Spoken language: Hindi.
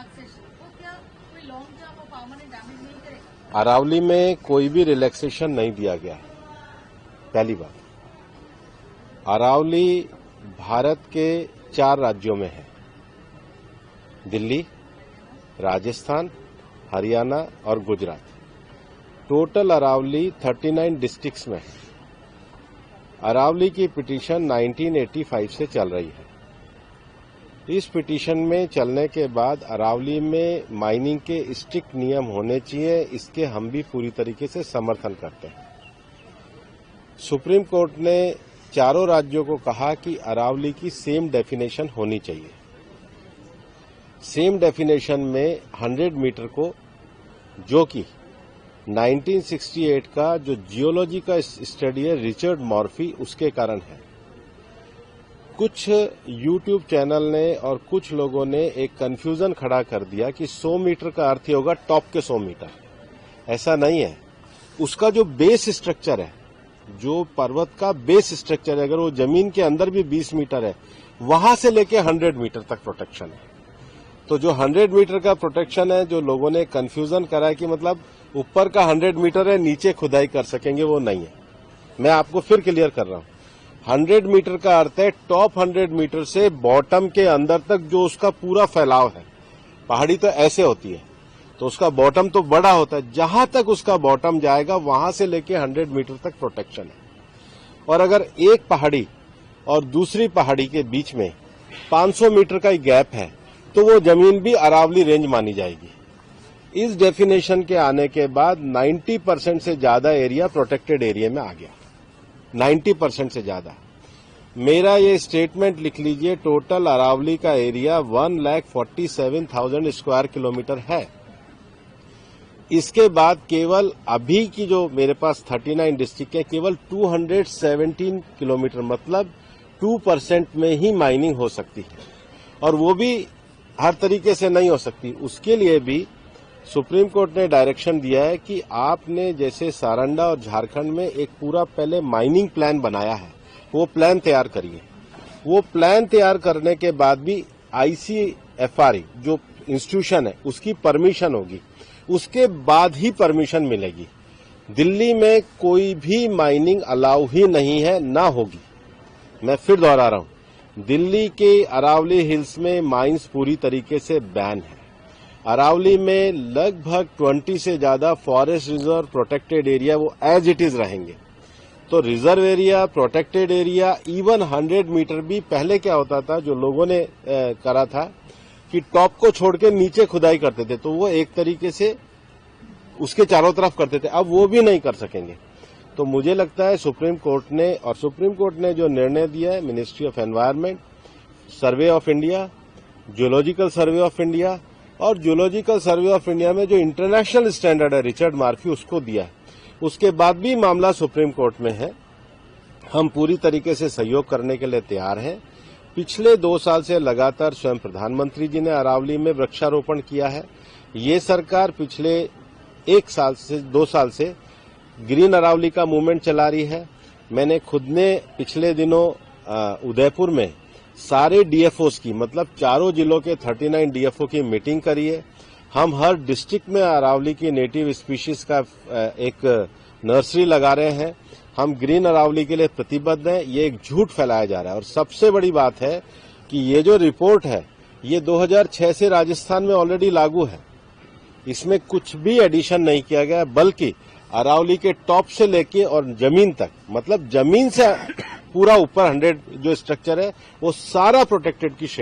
रिलैक्सेशन, वो क्या कोई लॉन्ग टर्म और परमानेंट डैमेज नहीं करेगा? अरावली में कोई भी रिलैक्सेशन नहीं दिया गया है। पहली बात, अरावली भारत के 4 राज्यों में है, दिल्ली, राजस्थान, हरियाणा और गुजरात। टोटल अरावली 39 डिस्ट्रिक्ट्स में है। अरावली की पिटीशन 1985 से चल रही है। इस पिटीशन में चलने के बाद अरावली में माइनिंग के स्ट्रिक्ट नियम होने चाहिए, इसके हम भी पूरी तरीके से समर्थन करते हैं। सुप्रीम कोर्ट ने चारों राज्यों को कहा कि अरावली की सेम डेफिनेशन होनी चाहिए। सेम डेफिनेशन में 100 मीटर को, जो कि 1968 का जो जियोलॉजी का स्टडी है रिचर्ड मॉर्फी, उसके कारण है। कुछ यूट्यूब चैनल ने और कुछ लोगों ने एक कंफ्यूजन खड़ा कर दिया कि 100 मीटर का अर्थ ही होगा टॉप के 100 मीटर। ऐसा नहीं है। उसका जो बेस स्ट्रक्चर है, जो पर्वत का बेस स्ट्रक्चर है, अगर वो जमीन के अंदर भी 20 मीटर है, वहां से लेके 100 मीटर तक प्रोटेक्शन है। तो जो 100 मीटर का प्रोटेक्शन है, जो लोगों ने कंफ्यूजन करा है कि मतलब ऊपर का 100 मीटर है, नीचे खुदाई कर सकेंगे, वो नहीं है। मैं आपको फिर क्लियर कर रहा हूं। 100 मीटर का अर्थ है टॉप 100 मीटर से बॉटम के अंदर तक जो उसका पूरा फैलाव है। पहाड़ी तो ऐसे होती है, तो उसका बॉटम तो बड़ा होता है। जहां तक उसका बॉटम जाएगा वहां से लेके 100 मीटर तक प्रोटेक्शन है। और अगर एक पहाड़ी और दूसरी पहाड़ी के बीच में 500 मीटर का ही गैप है, तो वो जमीन भी अरावली रेंज मानी जाएगी। इस डेफिनेशन के आने के बाद 90% से ज्यादा एरिया प्रोटेक्टेड एरिया में आ गया। 90% से ज्यादा। मेरा ये स्टेटमेंट लिख लीजिए, टोटल अरावली का एरिया 1,47,000 स्क्वायर किलोमीटर है। इसके बाद केवल अभी की जो मेरे पास 39 डिस्ट्रिक्ट है, केवल 217 किलोमीटर, मतलब 2% में ही माइनिंग हो सकती है। और वो भी हर तरीके से नहीं हो सकती। उसके लिए भी सुप्रीम कोर्ट ने डायरेक्शन दिया है कि आपने जैसे सारंडा और झारखंड में एक पूरा पहले माइनिंग प्लान बनाया है, वो प्लान तैयार करिए। वो प्लान तैयार करने के बाद भी ICFR जो इंस्टीट्यूशन है उसकी परमिशन होगी, उसके बाद ही परमिशन मिलेगी। दिल्ली में कोई भी माइनिंग अलाउ ही नहीं है, ना होगी। मैं फिर दोहरा रहा हूं, दिल्ली के अरावली हिल्स में माइंस पूरी तरीके से बैन है। अरावली में लगभग 20 से ज्यादा फॉरेस्ट रिजर्व प्रोटेक्टेड एरिया वो एज इट इज रहेंगे। तो reserve area, protected area, even 100 metre भी पहले क्या होता था, जो लोगों ने करा था कि टॉप को छोड़ के नीचे खुदाई करते थे, तो वो एक तरीके से उसके चारों तरफ करते थे। अब वो भी नहीं कर सकेंगे। तो मुझे लगता है सुप्रीम कोर्ट ने जो निर्णय दिया है, ministry of environment, survey of India, geological survey of India, और जियोलॉजिकल सर्वे ऑफ इंडिया में जो इंटरनेशनल स्टैंडर्ड है रिचर्ड मॉर्फी, उसको दिया है। उसके बाद भी मामला सुप्रीम कोर्ट में है। हम पूरी तरीके से सहयोग करने के लिए तैयार हैं। पिछले 2 साल से लगातार स्वयं प्रधानमंत्री जी ने अरावली में वृक्षारोपण किया है। ये सरकार पिछले 2 साल से ग्रीन अरावली का मूवमेंट चला रही है। मैंने खुद ने पिछले दिनों उदयपुर में सारे DFOs की, मतलब चारों जिलों के 39 DFO की मीटिंग करी है। हम हर डिस्ट्रिक्ट में अरावली की नेटिव स्पीशीज का एक नर्सरी लगा रहे हैं। हम ग्रीन अरावली के लिए प्रतिबद्ध हैं। ये एक झूठ फैलाया जा रहा है। और सबसे बड़ी बात है कि ये जो रिपोर्ट है, ये 2006 से राजस्थान में ऑलरेडी लागू है। इसमें कुछ भी एडिशन नहीं किया गया, बल्कि अरावली के टॉप से लेके और जमीन तक, मतलब जमीन से पूरा ऊपर 100 जो स्ट्रक्चर है, वो सारा प्रोटेक्टेड की